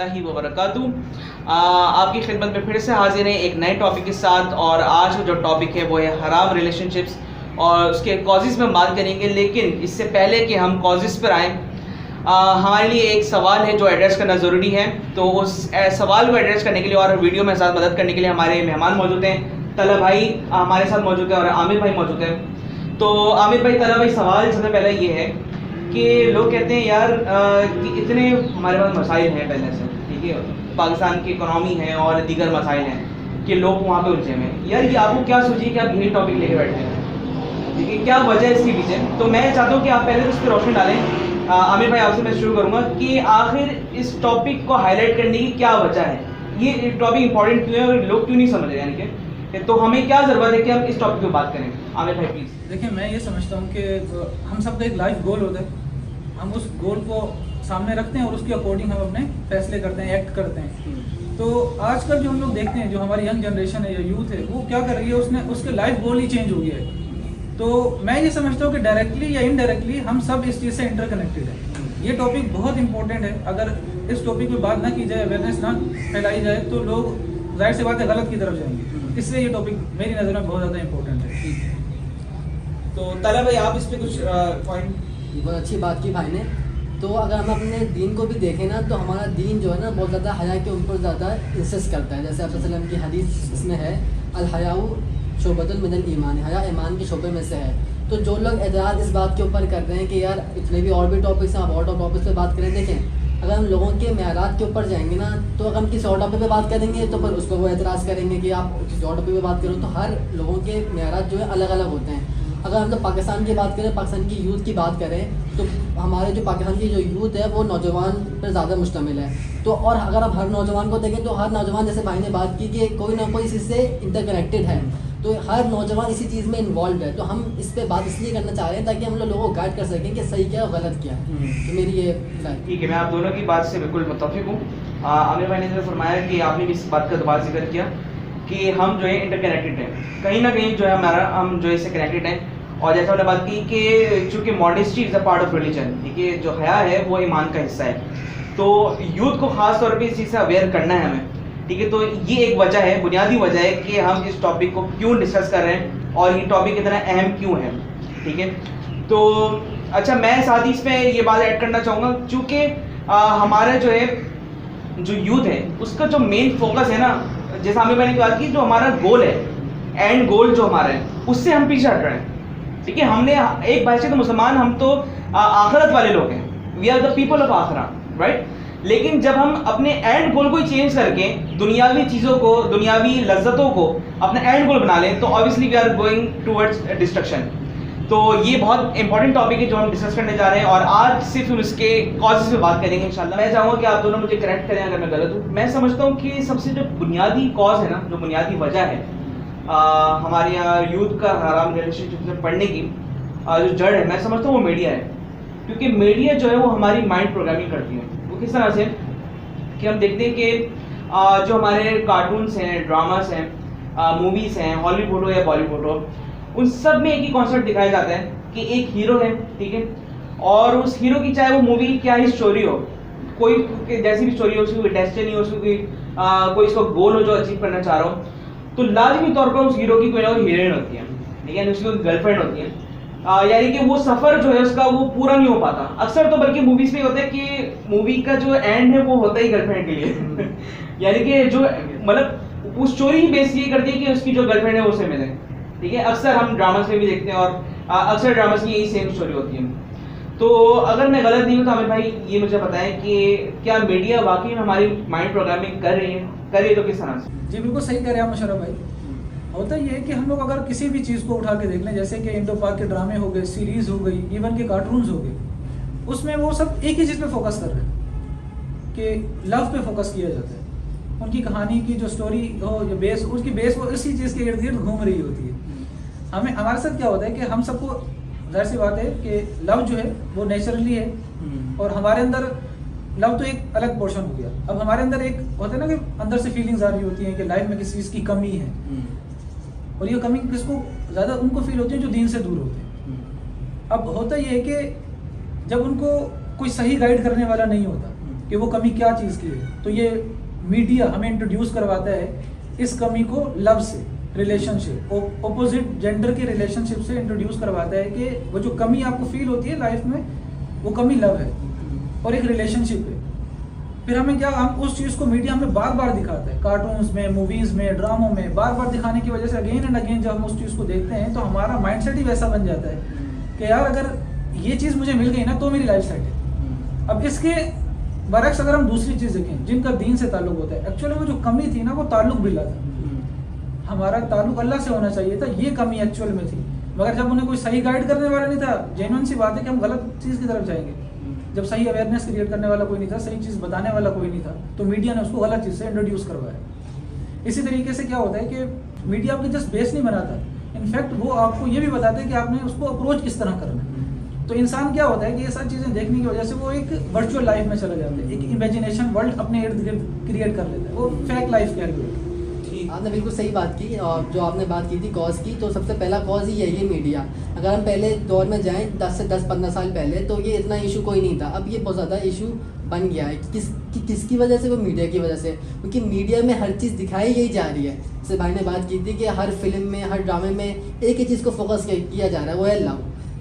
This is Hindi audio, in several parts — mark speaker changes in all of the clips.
Speaker 1: रहमतुल्लाहि व बरकातुहू। आपकी खिदमत में फिर से हाजिर हैं एक नए टॉपिक के साथ। और आज का जो टॉपिक है वो है हराम रिलेशनशिप्स और उसके कॉजेज़ में बात करेंगे। लेकिन इससे पहले कि हम कॉजेज़ पर आएँ, हमारे लिए एक सवाल है जो एड्रेस करना ज़रूरी है। तो उस सवाल को एड्रेस करने के लिए और वीडियो में साथ मदद करने के लिए हमारे मेहमान मौजूद हैं। तला भाई हमारे साथ मौजूद है और आमिर भाई मौजूद है। तो आमिर भाई, तला भाई, सवाल सबसे पहले ये है कि लोग कहते हैं यार कि इतने हमारे पास मसाइल हैं पहले से, ठीक है, पाकिस्तान की इकनॉमी है और दीगर मसाइल हैं कि लोग वहाँ पे उलझे हुए हैं। यार ये आपको क्या सोचिए कि आप यही टॉपिक लेके बैठे हैं, ठीक है, क्या वजह है इसके पीछे? तो मैं चाहता हूँ कि आप पहले तो इस पर रोशनी डालें। आमिर भाई आपसे मैं शुरू करूँगा कि आखिर इस टॉपिक को हाईलाइट करने की क्या वजह है, ये टॉपिक इंपॉर्टेंट क्यों है और लोग क्यों नहीं समझ रहे, यानी कि तो हमें क्या ज़रूरत है कि हम इस टॉपिक पर बात करें? आमिर भाई प्लीज़।
Speaker 2: देखिए, मैं ये समझता हूँ कि हम सबका एक लाइफ गोल होता है, हम उस गोल को सामने रखते हैं और उसके अकॉर्डिंग हम अपने फैसले करते हैं, एक्ट करते हैं। तो आजकल जो हम लोग देखते हैं, जो हमारी यंग जनरेशन है या यूथ है, वो क्या कर रही है, उसके लाइफ गोल ही चेंज हो गया है। तो मैं ये समझता हूँ कि डायरेक्टली या इनडायरेक्टली हम सब इस चीज़ से इंटरकनेक्टेड है। ये टॉपिक बहुत इंपॉर्टेंट है। अगर इस टॉपिक पे बात ना की जाए, अवेयरनेस ना फैलाई जाए, तो लोग जाहिर सी बात है गलत की तरफ जाएंगे। इसलिए ये टॉपिक मेरी नज़र में बहुत ज़्यादा इंपॉर्टेंट है।
Speaker 1: तो तला भाई आप इस पर कुछ पॉइंट?
Speaker 3: बहुत अच्छी बात की भाई ने। तो अगर हम अपने दीन को भी देखें ना, तो हमारा दीन जो है ना बहुत ज़्यादा हया के ऊपर ज़्यादा इंसिस्ट करता है। जैसे आप वसल्लम की हदीस इसमें है, अल हयाउ शोबतुल मिनल ईमान, हया ईमान के शोबे में से है। तो जो लोग एतराज़ इस बात के ऊपर कर रहे हैं कि यार इतने भी और भी टॉपिक्स हैं, आप और टॉपिक्स पे बात करें, देखें अगर हम लोगों के मेयारात के ऊपर जाएंगे ना, तो अगर हम किसी और टॉपिक पे बात करेंगे तो फिर उसको वो एतराज़ करेंगे कि आप किसी और टॉपिक पे बात करो। तो हर लोगों के मेयारात जो है अलग अलग होते हैं। अगर हम लोग पाकिस्तान की बात करें, पाकिस्तान की यूथ की बात करें, तो हमारे जो पाकिस्तान की जो यूथ है वो नौजवान पर ज़्यादा मुश्तमिल है। तो और अगर आप हर नौजवान को देखें तो हर नौजवान, जैसे भाई ने बात की कि कोई ना कोई इसी से इंटरकनेक्टेड है, तो हर नौजवान इसी चीज़ में इन्वॉल्व है। तो हम इस पर बात इसलिए करना चाह रहे हैं ताकि हम लोगों को गाइड कर सकें कि सही क्या और गलत क्या है। तो मेरी ये
Speaker 1: ठीक है, मैं आप दोनों की बात से बिल्कुल मुत्तफिक हूँ। आमिर भाई ने जो फरमाया कि आपने भी इस बात का दोबारा जिक्र किया कि हम जो है इंटरकनेक्टेड हैं, कहीं ना कहीं जो है हम जो है इससे कनेक्टेड हैं। और जैसा हमने बात की कि चूँकि modesty is a part of religion, ठीक है, जो हया है वो ईमान का हिस्सा है। तो यूथ को ख़ास तौर पे इस चीज़ से अवेयर करना है हमें, ठीक है। तो ये एक वजह है, बुनियादी वजह है कि हम इस टॉपिक को क्यों डिस्कस कर रहे हैं और ये टॉपिक इतना अहम क्यों है, ठीक है। तो अच्छा, मैं साथ ही इसमें ये बात ऐड करना चाहूँगा, चूँकि हमारा जो है जो यूथ है उसका जो मेन फोकस है ना, जैसा हमने मैंने बात की, जो हमारा गोल है, एंड गोल जो हमारा है, उससे हम पीछे हट रहे हैं, ठीक है। हमने एक भाई से तो मुसलमान, हम तो आखिरत वाले लोग हैं, we are the people of आखिरा, राइट। लेकिन जब हम अपने एंड गोल को ही चेंज करके दुनियावी चीज़ों को, दुनियावी लज्जतों को अपना एंड गोल बना लें, तो obviously we are going towards destruction. तो ये बहुत इंपॉर्टेंट टॉपिक है जो हम डिस्कस करने जा रहे हैं और आज सिर्फ उसके कॉजेज़ पे बात करेंगे इंशाल्लाह। मैं चाहूँगा कि आप दोनों मुझे करेक्ट करें अगर मैं गलत हूँ। मैं समझता हूँ कि सबसे जो बुनियादी कॉज है ना, जो बुनियादी वजह है हमारे यहाँ यूथ का हराम रिलेशनशिप में पढ़ने की जो जड़ है, मैं समझता हूँ वो मीडिया है। क्योंकि मीडिया जो है वो हमारी माइंड प्रोग्रामिंग करती है। वो किस तरह से कि हम देखते हैं कि जो हमारे कार्टून्स हैं, ड्रामास हैं, मूवीज़ हैं, हॉलीवुड हो या बॉलीवुड हो, उन सब में एक ही कॉन्सेप्ट दिखाया जाता है कि एक हीरो है, ठीक है, और उस हीरो की चाहे वो मूवी क्या ही स्टोरी हो, कोई जैसी भी स्टोरी हो, उसकी कोई डेस्टिनी हो, उसकी कोई इसका गोल हो जो अचीव करना चाह रहा हो, तो लाजमी तौर पर उस हीरो की कोई ना कोई हीरोइन होती है, ठीक है, उसकी कोई गर्लफ्रेंड होती है। यानी कि वो सफ़र जो है उसका वो पूरा नहीं हो पाता। अक्सर तो बल्कि मूवीज़ में होता है कि मूवी का जो एंड है वो होता ही गर्लफ्रेंड के लिए यानी कि जो मतलब वो स्टोरी ही बेस ये करती है कि उसकी जो गर्लफ्रेंड है उससे मिले, ठीक है। अक्सर हम ड्रामास में भी देखते हैं और अक्सर ड्रामास की यही सेम स्टोरी होती है। तो अगर मैं गलत नहीं हूँ तो हमें भाई ये मुझे बताएं कि क्या मीडिया वाकई में हमारी माइंड प्रोग्रामिंग कर रही है तो किस तरह से?
Speaker 2: जी बिल्कुल सही कह रहे हैं आप मुशर्रफ भाई। होता ये है कि हम लोग अगर किसी भी चीज़ को उठा के देख लें, जैसे कि इंडो पाक के ड्रामे हो गए, सीरीज़ हो गई, इवन के कार्टून्स हो गए, उसमें वो सब एक ही चीज़ पे फोकस कर रहे हैं कि लव पे फोकस किया जाता है। उनकी कहानी की जो स्टोरी हो, जो बेस, उसकी बेस वो इसी चीज़ के इर्द गिर्द घूम रही होती है। हमारे साथ क्या होता है कि हम सबको जाहिर सी बात है कि लव जो है वो नेचुरली है और हमारे अंदर लव तो एक अलग पोर्शन हो गया। अब हमारे अंदर एक होता है ना कि अंदर से फीलिंग्स आ रही होती हैं कि लाइफ में किसी चीज़ की कमी है, और ये कमी किसको ज़्यादा उनको फील होती है जो दीन से दूर होते हैं। अब होता ये है कि जब उनको कोई सही गाइड करने वाला नहीं होता कि वो कमी क्या चीज़ की है। तो ये मीडिया हमें इंट्रोड्यूस करवाता है इस कमी को लव से, रिलेशनशिप, ऑपोजिट जेंडर के रिलेशनशिप से इंट्रोड्यूस करवाता है कि वो जो कमी आपको फील होती है लाइफ में, वो कमी लव है और एक रिलेशनशिप है। फिर हमें क्या, हम उस चीज़ को मीडिया हमें बार बार दिखाता है, कार्टून्स में, मूवीज़ में, ड्रामों में बार बार दिखाने की वजह से अगेन एंड अगेन जब हम उस चीज़ को देखते हैं तो हमारा माइंडसेट ही वैसा बन जाता है कि यार अगर ये चीज़ मुझे मिल गई ना तो मेरी लाइफ सेट है। अब इसके बरक्स अगर हम दूसरी चीज़ देखें जिनका दीन से ताल्लुक होता है, एक्चुअली वो जो कमी थी ना वो ताल्लुक बिल्ला था, हमारा ताल्लुक अल्लाह से होना चाहिए था, ये कमी एक्चुअल में थी। मगर जब उन्हें कोई सही गाइड करने वाला नहीं था, जेन्युइन सी बात है कि हम गलत चीज़ की तरफ जाएंगे। जब सही अवेयरनेस क्रिएट करने वाला कोई नहीं था, सही चीज़ बताने वाला कोई नहीं था, तो मीडिया ने उसको गलत चीज़ से इंट्रोड्यूस करवाया। इसी तरीके से क्या होता है कि मीडिया आपकी जस्ट बेस नहीं बनाता, इनफैक्ट वो आपको ये भी बताता है कि आपने उसको अप्रोच किस तरह करना है। तो इंसान क्या होता है कि ये सब चीज़ें देखने की वजह से वो एक वर्चुअल लाइफ में चला जाता है, एक इमेजिनेशन वर्ल्ड अपने इर्द गिर्द क्रिएट कर लेता है, वो फेक लाइफ कह रही है।
Speaker 3: आपने बिल्कुल सही बात की। और जो आपने बात की थी कॉज की, तो सबसे पहला कॉज ही यही है मीडिया। अगर हम पहले दौर में जाएं 10 से 10-15 साल पहले, तो ये इतना इशू कोई नहीं था। अब ये बहुत ज़्यादा इशू बन गया है। किसकी वजह से? वो मीडिया की वजह से, क्योंकि मीडिया में हर चीज़ दिखाई यही जा रही है। जैसे भाई ने बात की थी कि हर फिल्म में, हर ड्रामे में एक ही चीज़ को फोकस किया जा रहा है, वो है लव।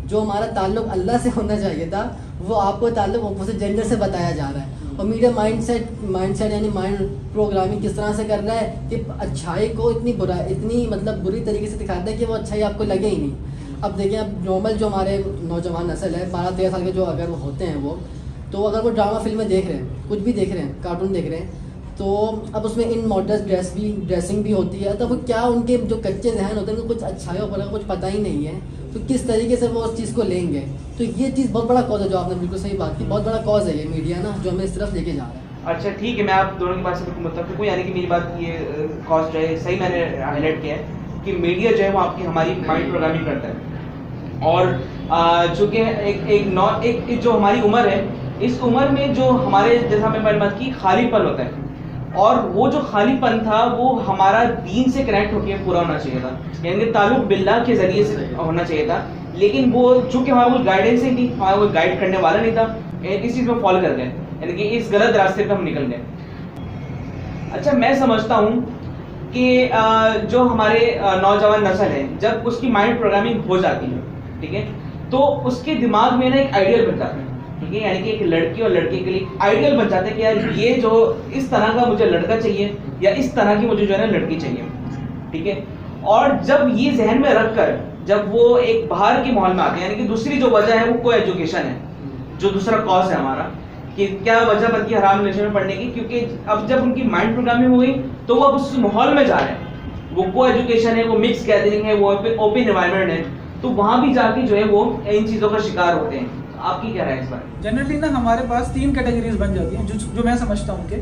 Speaker 3: जो हमारा ताल्लुक अल्लाह से होना चाहिए था, वो आपको ताल्लुक अपोजिट जेंडर से बताया जा रहा है। और मीडिया माइंडसेट यानी माइंड प्रोग्रामिंग किस तरह से कर रहा है कि अच्छाई को इतनी मतलब बुरी तरीके से दिखाता है कि वो अच्छाई आपको लगे ही नहीं। अब देखिए, अब नॉर्मल जो हमारे नौजवान नस्ल है, 12-13 साल के जो अगर वो होते हैं वो, तो अगर वो ड्रामा फिल्में देख रहे हैं, कुछ भी देख रहे हैं, कार्टून देख रहे हैं, तो अब उसमें इन मॉडर्न ड्रेसिंग भी होती है, तो वो क्या उनके जो कच्चे जहन होते हैं उनको कुछ अच्छाइयों पर कुछ पता ही नहीं है, तो किस तरीके से वो उस चीज़ को लेंगे। तो ये चीज़ बहुत बड़ा कॉज है, जो आपने बिल्कुल सही बात की, बहुत बड़ा कॉज है ये मीडिया ना, जो हमें इस तरफ लेके जा रहा है।
Speaker 1: अच्छा ठीक है, मैं आप दोनों की बात से बिल्कुल मुत्तफिक हूँ। यानी कि मेरी बात ये कॉज जो है सही मैंने हाईलाइट किया है कि मीडिया जो है वो आपकी हमारी माइंड प्रोग्रामिंग करता है। और चूँकि एक जो हमारी उम्र है, इस उम्र में जो हमारे, जैसा मैंने बात की, खालीपन होता है, और वो जो खालीपन था वो हमारा दीन से कनेक्ट होकर पूरा होना चाहिए था, यानी कि ताल्लुक बिल्लाह के ज़रिए से होना चाहिए था। लेकिन वो चूँकि हमारा कोई गाइडेंस ही नहीं, हमारा कोई गाइड करने वाला नहीं था, इस चीज़ में फॉलो कर गए, यानी कि इस गलत रास्ते पर हम निकल गए। अच्छा, मैं समझता हूँ कि जो हमारे नौजवान नस्ल है, जब उसकी माइंड प्रोग्रामिंग हो जाती है, ठीक है, तो उसके दिमाग में ना एक आइडियल बन जाता है, ठीक है, यानी कि एक लड़की और लड़के के लिए आइडियल बन जाता है कि यार ये जो इस तरह का मुझे लड़का चाहिए या इस तरह की मुझे जो है ना लड़की चाहिए, ठीक है। और जब ये जहन में रख कर जब वो एक बाहर के माहौल में आते हैं, यानी कि दूसरी जो वजह है वो को एजुकेशन है, जो दूसरा कॉज है हमारा, कि क्या वजह बनती है हराम रिलेशन में पढ़ने की, क्योंकि अब जब उनकी माइंड प्रोग्रामिंग हो गई तो वो अब उस माहौल में जा रहे हैं, वो को एजुकेशन है, वो मिक्स गैदरिंग है, वो ओपन एनवायरनमेंट है, तो वहाँ भी जाके जो है वो इन चीज़ों का शिकार होते हैं। आपकी क्या राय है इस बारे?
Speaker 2: जनरली ना हमारे पास 3 कैटेगरीज बन जाती हैं, जो मैं समझता हूँ कि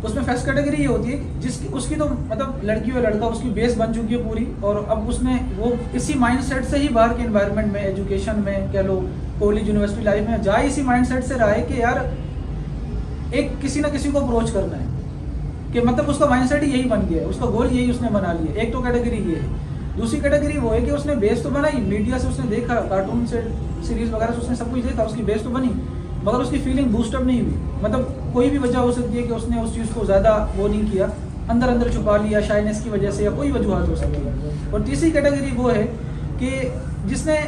Speaker 2: उसमें फर्स्ट कैटेगरी ये होती है जिसकी उसकी तो मतलब लड़की और लड़का उसकी बेस बन चुकी है पूरी, और अब उसने वो इसी माइंडसेट से ही बाहर के एनवायरनमेंट में, एजुकेशन में कह लो, कॉलेज यूनिवर्सिटी लाइफ में जाए इसी माइंडसेट से रहा है कि यार एक किसी ना किसी को अप्रोच करना है, कि मतलब उसका माइंडसेट ही यही बन गया है, उसका गोल यही उसने बना लिया। एक तो कैटेगरी ये है। दूसरी कैटेगरी वो है कि उसने बेस तो बनाई, मीडिया से उसने देखा, कार्टून से, सीरीज वगैरह से उसने सब कुछ देखा, उसकी बेस तो बनी, मगर उसकी फीलिंग बूस्टअप नहीं हुई। मतलब कोई भी वजह हो सकती है कि उसने उस चीज़ को ज़्यादा वो नहीं किया, अंदर अंदर छुपा लिया, शाइनेस की वजह से, या कोई वजूहत हो सकती है। और तीसरी कैटेगरी वो है कि जिसने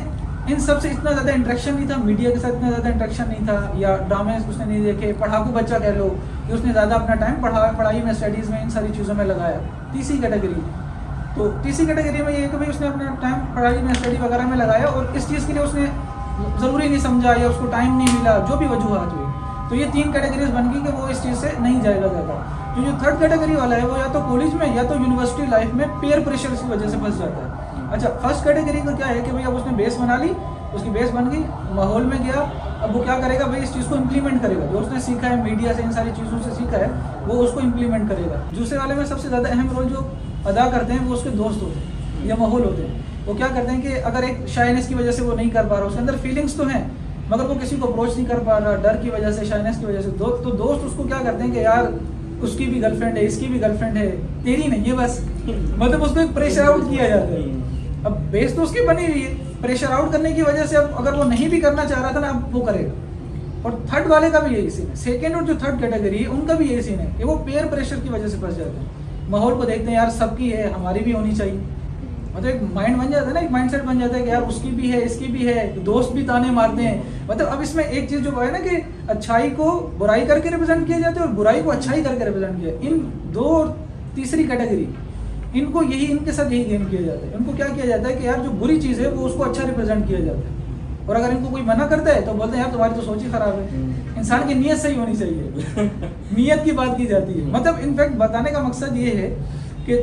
Speaker 2: इन सब से इतना ज़्यादा इंटरेक्शन नहीं था, मीडिया के साथ इतना ज़्यादा इंटरेक्शन नहीं था, या ड्रामे उसने नहीं देखे, पढ़ाकू बच्चा कह लो, कि उसने ज़्यादा अपना टाइम पढ़ाई में, स्टडीज़ में, इन सारी चीज़ों में लगाया। तीसरी कैटेगरी, तो तीसरी कैटेगरी में ये है कि भाई उसने अपना टाइम पढ़ाई में, स्टडी वगैरह में लगाया, और इस चीज़ के लिए उसने ज़रूरी नहीं समझा, या उसको टाइम नहीं मिला, जो भी वजूहत हुई, तो ये 3 कैटेगरीज बन गई कि वो इस चीज़ से नहीं जाएगा ज़्यादा। जो थर्ड कैटेगरी वाला है वो या तो कॉलेज में या तो यूनिवर्सिटी लाइफ में पेयर प्रेशर की वजह से फंस जाता है। अच्छा, फर्स्ट कैटेगरी का क्या है कि भाई अब उसने बेस बना ली, उसकी बेस बन गई, माहौल में गया, अब वो क्या करेगा भाई, इस चीज़ को इम्प्लीमेंट करेगा, जो उसने सीखा है मीडिया से, इन सारी चीज़ों से सीखा है, वो उसको इम्प्लीमेंट करेगा। दूसरे वाले में सबसे ज़्यादा अहम रोल जो अदा करते हैं वो उसके दोस्त होते हैं या माहौल होते हैं। वो क्या करते हैं कि अगर एक शाइनेस की वजह से वो नहीं कर पा रहा, उसके अंदर फीलिंग्स तो हैं मगर वो किसी को अप्रोच नहीं कर पा रहा, डर की वजह से, शाइनेस की वजह से, तो दोस्त उसको क्या करते हैं कि यार उसकी भी गर्लफ्रेंड है, इसकी भी गर्लफ्रेंड है, तेरी नहीं है बस, मतलब उसको एक प्रेशर आउट किया जाता है। अब बेस तो उसकी बनी हुई है, प्रेशर आउट करने की वजह से अब अगर वो नहीं भी करना चाह रहा था ना, अब वो करेगा। और थर्ड वाले का भी यही सीन है, सेकंड और जो थर्ड कैटेगरी है उनका भी यही सीन है कि वो पेयर प्रेशर की वजह से फंस जाते हैं। माहौल को देखते हैं यार सबकी है हमारी भी होनी चाहिए, मतलब एक माइंड बन जाता है ना, एक माइंडसेट बन जाता है कि यार उसकी भी है इसकी भी है, दोस्त भी ताने मारते हैं। मतलब अब इसमें एक चीज जो है ना कि अच्छाई को बुराई करके रिप्रेजेंट किया जाता है और बुराई को अच्छाई करके रिप्रेजेंट किया, इन दो और तीसरी कैटेगरी इनको यही इनके साथ यही गेम किया जाता है। इनको क्या किया जाता है कि यार जो बुरी चीज़ है वो उसको अच्छा रिप्रेजेंट किया जाता है, और अगर इनको कोई मना करता है तो बोलते हैं यार तुम्हारी तो सोच ही खराब है, इंसान की नीयत सही होनी चाहिए नीयत की बात की जाती है। मतलब इनफैक्ट बताने का मकसद ये है कि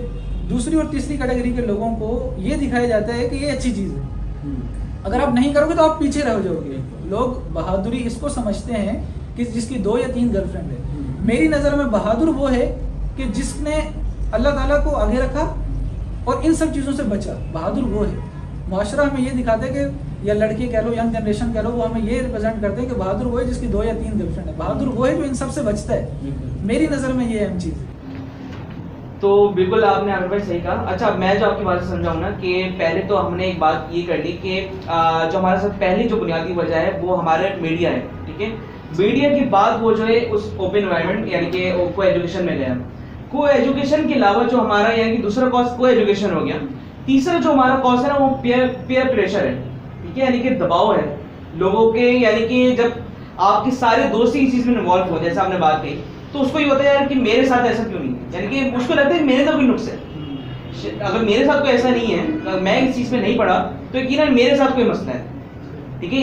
Speaker 2: दूसरी और तीसरी कैटेगरी के लोगों को ये दिखाया जाता है कि ये अच्छी चीज़ है, अगर आप नहीं करोगे तो आप पीछे रह जाओगे। लोग बहादुरी इसको समझते हैं कि जिसकी 2 या 3 गर्लफ्रेंड है। मेरी नज़र में बहादुर वो है कि जिसने अल्लाह ताला को आगे रखा और इन सब चीज़ों से बचा, बहादुर वो है। मुआशरा हमें ये दिखाता है कि या लड़के कह लो यंग जनरेशन कह लो, वो हमें ये रिप्रेजेंट करते हैं कि बहादुर वो है जिसकी 2 या 3 गर्लफ्रेंड है। बहादुर वो है जो इन सब से बचता है। मेरी नज़र में ये अहम चीज़ है।
Speaker 1: तो बिल्कुल आपने आमिर भाई सही कहा। अच्छा, मैं जो आपकी बात से समझाऊँ ना कि पहले तो हमने एक बात ये कर ली कि जो हमारे साथ पहली जो बुनियादी वजह है वो हमारे मीडिया है, ठीक है। मीडिया के बाद वो जो है उस ओपन एनवायरनमेंट यानी कि को एजुकेशन में गया। को एजुकेशन के अलावा जो हमारा यानी कि दूसरा कॉज को एजुकेशन हो गया। तीसरा जो हमारा कॉज है ना वो पीयर प्रेशर है, ठीक है, यानी कि दबाव है लोगों के, यानी कि जब आपके सारे दोस्त इस चीज़ में इन्वॉल्व हो, जैसे आपने बात कही, तो उसको ये होता है यार कि मेरे साथ ऐसा क्यों नहीं है, यानी कि उसको लगता है कि मेरे तो कोई नुक्स है। अगर मेरे साथ कोई ऐसा नहीं है, मैं इस चीज़ में नहीं पढ़ा, तो यकीनन मेरे साथ कोई मसला है, ठीक है।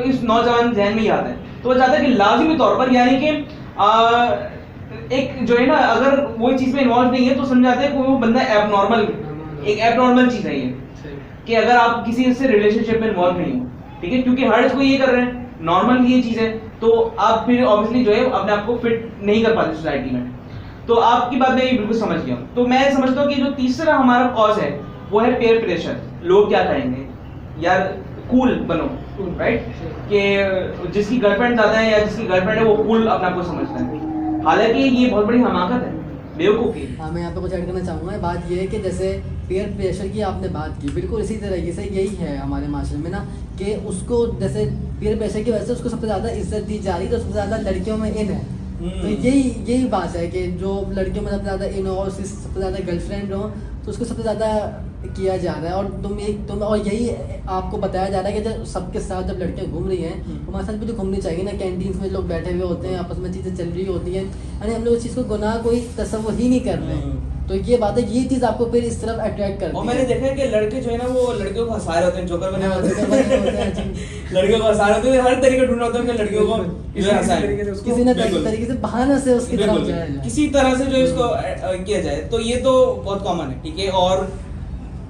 Speaker 1: इस नौजवान जहन में ही आता है, तो वो चाहता है कि लाजिमी तौर पर यानी कि एक जो है ना, अगर वो चीज़ में इन्वॉल्व नहीं है तो समझाते हैं कि वो बंदा एबनॉर्मल, एक एबनॉर्मल चीज़ है ये, कि अगर आप किसी से रिलेशनशिप में इन्वॉल्व नहीं हो, ठीक है, क्योंकि हर कोई ये कर रहे हैं, नॉर्मल ये चीज़ है, तो आप फिर ऑब्वियसली जो है अपने आप को फिट नहीं कर पाते सोसाइटी में। तो आपकी बात मैं ये बिल्कुल समझ गया हूँ। तो मैं समझता हूँ कि जो तीसरा हमारा कॉज है वो है पेयर प्रेशर। लोग क्या कहेंगे यार, कूल बनो, राइट, कि जिसकी गर्लफ्रेंड ज़्यादा है या जिसकी गर्लफ्रेंड है वो कूल अपने आप को समझता है, हालांकि ये बहुत बड़ी हमाकत है, बेवकूफ़ी।
Speaker 3: हाँ, मैं यहाँ पे कुछ ऐड करना चाहूँगा। बात ये है कि जैसे पीयर प्रेशर की आपने बात की, बिल्कुल इसी तरीके से यही है हमारे माशरे में ना, कि उसको जैसे पीयर प्रेशर की वजह से उसको सबसे ज़्यादा इज्जत दी जा रही है, तो सबसे ज़्यादा लड़कियों में इन है। तो यही बात है कि जो लड़कियों में सबसे ज़्यादा इन हो और उसकी सबसे ज़्यादा गर्लफ्रेंड हो, तो उसको सबसे ज़्यादा किया जा रहा है। और तुम और यही आपको बताया जा रहा है कि जब सबके साथ जब लड़कियां घूम रही हैं, हमारे साथ भी तो घूमनी चाहिए ना। कैंटीन्स में लोग बैठे हुए होते हैं, आपस में चीज़ें चल रही होती हैं, यानी हम लोग उस चीज़ को गुनाह कोई तसव्वुर ही नहीं कर रहे हैं। तो ये बात है, ये चीज़ आपको फिर इस तरफ अट्रैक्ट करती है।
Speaker 4: और मैंने देखा है कि लड़के जो है ना वो लड़कियों को हंसा रहे होते हैं, जोकर बने होते हैं लड़कियों को हंसा रहे होते हैं, हर तरीके ढूंढ होते हैं कि लड़कियों को हंसाएं,
Speaker 3: किसी न तरीके से बहाना से उसकी तरफ जाया जाए,
Speaker 4: किसी तरह से जो इसको किया जाए। तो ये तो बहुत कॉमन है, ठीक है।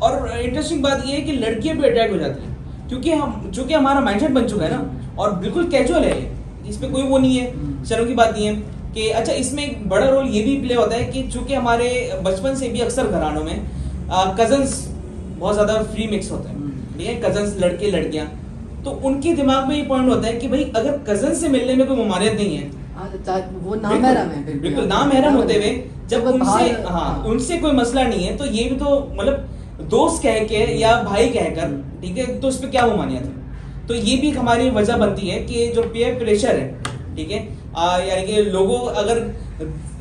Speaker 4: और इंटरेस्टिंग बात ये है कि लड़कियां भी अट्रैक्ट हो जाती हैं, क्योंकि चूंकि हमारा माइंडसेट बन चुका है ना, और बिल्कुल कैजुअल है, इसमें कोई वो नहीं है, शर्म की बात नहीं है कि अच्छा। इसमें एक बड़ा रोल ये भी प्ले होता है कि चूंकि हमारे बचपन से भी अक्सर घरानों में कजन्स बहुत ज़्यादा फ्री मिक्स होते हैं, ठीक है, कजन्स लड़के लड़कियाँ, तो उनके दिमाग में ये पॉइंट होता है कि भाई अगर कजन से मिलने में कोई मममानियत नहीं है,
Speaker 3: वो नामहरम है,
Speaker 4: बिल्कुल नामहरम होते हुए जब उनसे कोई मसला नहीं है, तो ये भी तो मतलब दोस्त कह के या भाई कहकर, ठीक है, तो उस पर क्या मममानियत है। तो ये भी हमारी वजह बनती है कि जो पीयर प्रेशर है, ठीक है, यानी कि लोगों अगर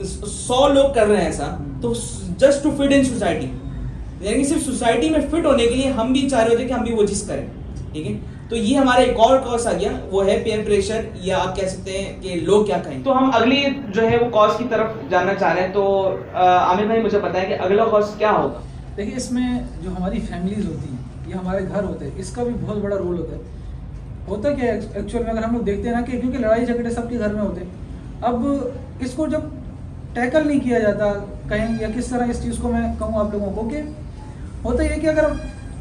Speaker 4: 100 लोग कर रहे हैं ऐसा, तो just to fit in society, यानी कि सिर्फ सोसाइटी में फिट होने के लिए हम भी चाह रहे होते हैं कि हम भी वो चीज़ करें, ठीक है। तो ये हमारा एक और कॉज आ गया, वो है पीयर प्रेशर, या आप कह सकते हैं कि लोग क्या कहें।
Speaker 1: तो हम अगली जो है वो कॉज की तरफ जानना चाह रहे हैं। तो आमिर भाई मुझे पता है कि अगला कॉज क्या होगा।
Speaker 2: देखिए, इसमें जो हमारी फैमिलीज होती हैं या हमारे घर होते हैं, इसका भी बहुत बड़ा रोल होता है क्या एक्चुअल में। अगर हम लोग देखते हैं ना कि क्योंकि लड़ाई झगड़े सबके घर में होते हैं, अब इसको जब टैकल नहीं किया जाता कहीं, या किस तरह इस चीज़ को मैं कहूँ आप लोगों को, कि होता है कि अगर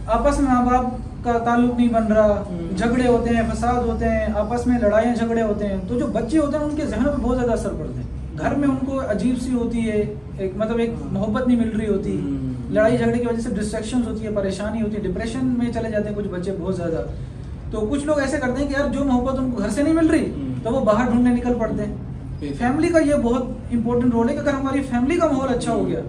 Speaker 2: आपस में माँ बाप का ताल्लुक नहीं बन रहा, झगड़े होते हैं, फसाद होते हैं, आपस में लड़ाइयाँ झगड़े होते हैं, तो जो बच्चे होते हैं उनके जहनों पर बहुत ज़्यादा असर पड़ता है। घर में उनको अजीब सी होती है, एक मतलब एक मोहब्बत नहीं मिल रही होती, लड़ाई झगड़े की वजह से डिस्ट्रैक्शंस होती है, परेशानी होती है, डिप्रेशन में चले जाते हैं कुछ बच्चे बहुत ज़्यादा। तो कुछ लोग ऐसे करते हैं कि यार जो मोहब्बत उनको घर से नहीं मिल रही, तो वो बाहर ढूंढने निकल पड़ते हैं। फैमिली का ये बहुत इंपॉर्टेंट रोल है कि अगर हमारी फैमिली का माहौल अच्छा हो गया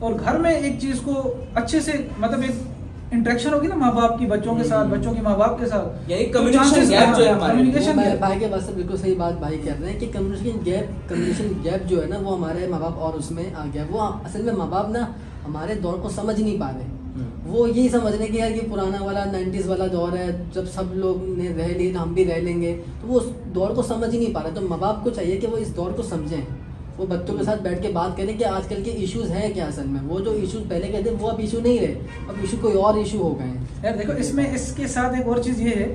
Speaker 2: और घर में एक चीज़ को अच्छे से मतलब एक इंटरेक्शन होगी ना माँ बाप की बच्चों के साथ, बच्चों की माँ बाप के साथ,
Speaker 4: यही communication gap जो है हमारे,
Speaker 2: कम्युनिकेशन
Speaker 3: वो भाई के पास से बिल्कुल सही बात भाई कह रहे हैं कि कम्युनिकेशन गैप जो है ना, वो हमारे माँ बाप और उसमें आ गया। वो असल में माँ बाप ना हमारे दौर को समझ नहीं पा रहे। वो यही समझ रहे कि यार ये पुराना वाला 90s वाला दौर है, जब सब लोग ने रह लिए तो हम भी रह लेंगे, तो वो उस दौर को समझ ही नहीं पा रहे। तो माँ बाप को चाहिए कि वो इस दौर को समझें, वो बच्चों के साथ बैठ के बात करें कि आजकल के इश्यूज हैं क्या असल में। वो जो इश्यूज पहले कहते वो अब इशू नहीं रहे, अब इशू कोई और इशू हो गए हैं।
Speaker 2: यार देखो, इसमें इसके साथ एक और चीज़ ये है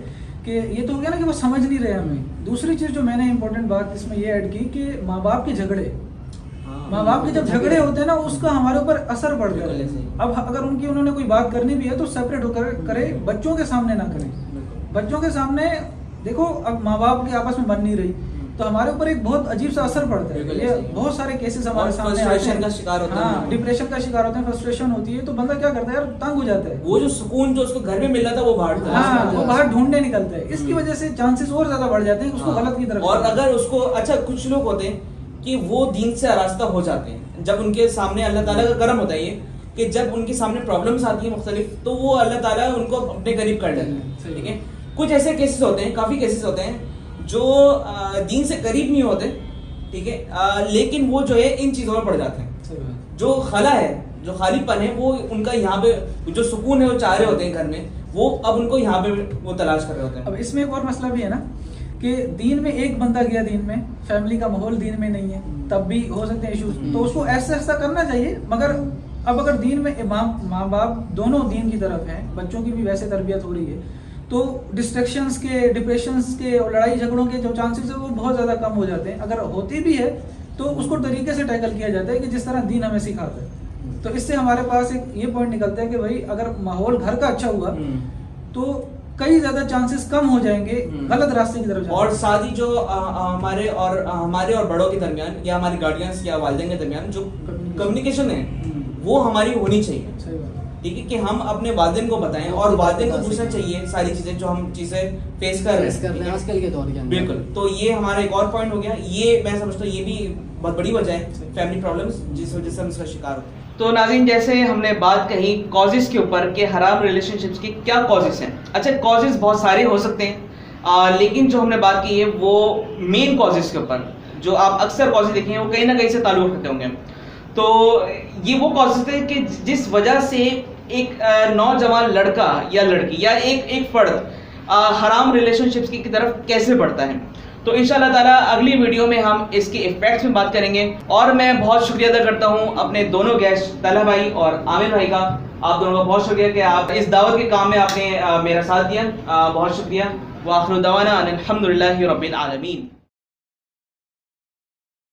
Speaker 2: कि ये तो हो गया ना कि वो समझ नहीं रहे हमें। दूसरी चीज़ जो मैंने इंपॉर्टेंट बात इसमें ये ऐड की कि माँ बाप के झगड़े, माँ बाप के जब झगड़े होते हैं ना, उसका हमारे ऊपर असर पड़ता है। अब अगर उन्होंने कोई बात करनी भी है तो सेपरेट होकर करे, बच्चों के सामने ना करें। बच्चों के सामने देखो, अब माँ बाप की आपस में बन नहीं रही तो हमारे ऊपर एक बहुत अजीब सा असर पड़ता है। ये बहुत सारे केसेस हमारे सामने आते हैं,
Speaker 4: का शिकार होता है,
Speaker 2: हाँ, डिप्रेशन का शिकार होते हैं, फ्रस्ट्रेशन होती है, तो बंदा क्या करता है यार, तंग हो जाता है।
Speaker 4: वो जो सुकून जो उसको घर में मिल रहा था वो बांटता है।
Speaker 2: हाँ, वो बाहर ढूंढने निकलता है। इसकी वजह से चांसेस और ज्यादा बढ़ जाते हैं उसको गलत की तरफ।
Speaker 4: और अगर उसको, अच्छा कुछ लोग होते हैं कि वो दीन से आरास्ता हो जाते हैं जब उनके सामने, अल्लाह ताला का करम होता है ये कि जब उनके सामने प्रॉब्लम्स आती है मुख्तलिफ, तो वो अल्लाह ताला उनको अपने करीब कर लेते हैं। ठीक है, कुछ ऐसे केसेस होते हैं, काफी केसेस होते हैं जो दीन से करीब नहीं होते, ठीक है, लेकिन वो जो है इन चीजों में पड़ जाते हैं। जो खला है, जो खालीपन है, वो उनका यहाँ पे जो सुकून है वो चाह रहे होते हैं घर में, वो अब उनको यहाँ पे वो तलाश कर रहे होते हैं।
Speaker 2: अब इसमें एक और मसला भी है ना कि दीन में एक बंदा गया दीन में, फैमिली का माहौल दीन में नहीं है, तब भी हो सकते हैं इश्यूज, तो उसको ऐसा करना चाहिए। मगर अब अगर दीन में माँ बाप दोनों दीन की तरफ हैं, बच्चों की भी वैसे तरबियत हो रही है, तो डिस्ट्रैक्शंस के, डिप्रेशंस के और लड़ाई झगड़ों के जो चांसेस है वो बहुत ज़्यादा कम हो जाते हैं। अगर होती भी है तो उसको तरीके से टैकल किया जाता है कि जिस तरह दीन हमें सिखाता है। तो इससे हमारे पास एक ये पॉइंट निकलता है कि भाई अगर माहौल घर का अच्छा हुआ तो कई ज्यादा चांसेस कम हो जाएंगे गलत रास्ते की तरफ जाने।
Speaker 4: और साथ ही जो हमारे और बड़ों के दरमियान या हमारे गार्डियंस या वालिदैन के दरमियान जो कम्युनिकेशन है वो हमारी होनी चाहिए।
Speaker 2: सही बात है।
Speaker 4: ठीक है, कि हम अपने वालिदैन को बताएं और वालिदैन को पूछना चाहिए सारी चीजें जो हम चीजें फेस कर रहे हैं
Speaker 3: आजकल के दौर के अंदर।
Speaker 4: बिल्कुल, तो ये हमारा एक और पॉइंट हो गया। ये मैं समझता हूँ ये भी बहुत बड़ी वजह है फैमिली प्रॉब्लम्स जिस वजह से हम इसका शिकार होते हैं।
Speaker 1: तो नाज़रीन, जैसे हमने बात कही कॉजेस के ऊपर कि हराम रिलेशनशिप्स के क्या कॉजेस हैं। अच्छा, कॉजेस बहुत सारे हो सकते हैं, लेकिन जो हमने बात की है वो मेन कॉजेस के ऊपर, जो आप अक्सर कॉजेस देखेंगे वो कहीं ना कहीं से ताल्लुक़ रखते होंगे। तो ये वो कॉजेस थे कि जिस वजह से एक नौजवान लड़का या लड़की या एक फर्द हराम रिलेशनशिप्स की तरफ कैसे बढ़ता है। तो इंशाअल्लाह ताला अगली वीडियो में हम इसके इफेक्ट्स में बात करेंगे। और मैं बहुत शुक्रिया अदा करता हूँ अपने दोनों गेस्ट तलहा भाई और आमिर भाई का। आप दोनों का बहुत शुक्रिया कि आप इस दावत के काम में आपने मेरा साथ दिया। बहुत शुक्रिया। व आखिर दवाना अनिल हम्दुलिल्लाहि रब्बिल आलमीन।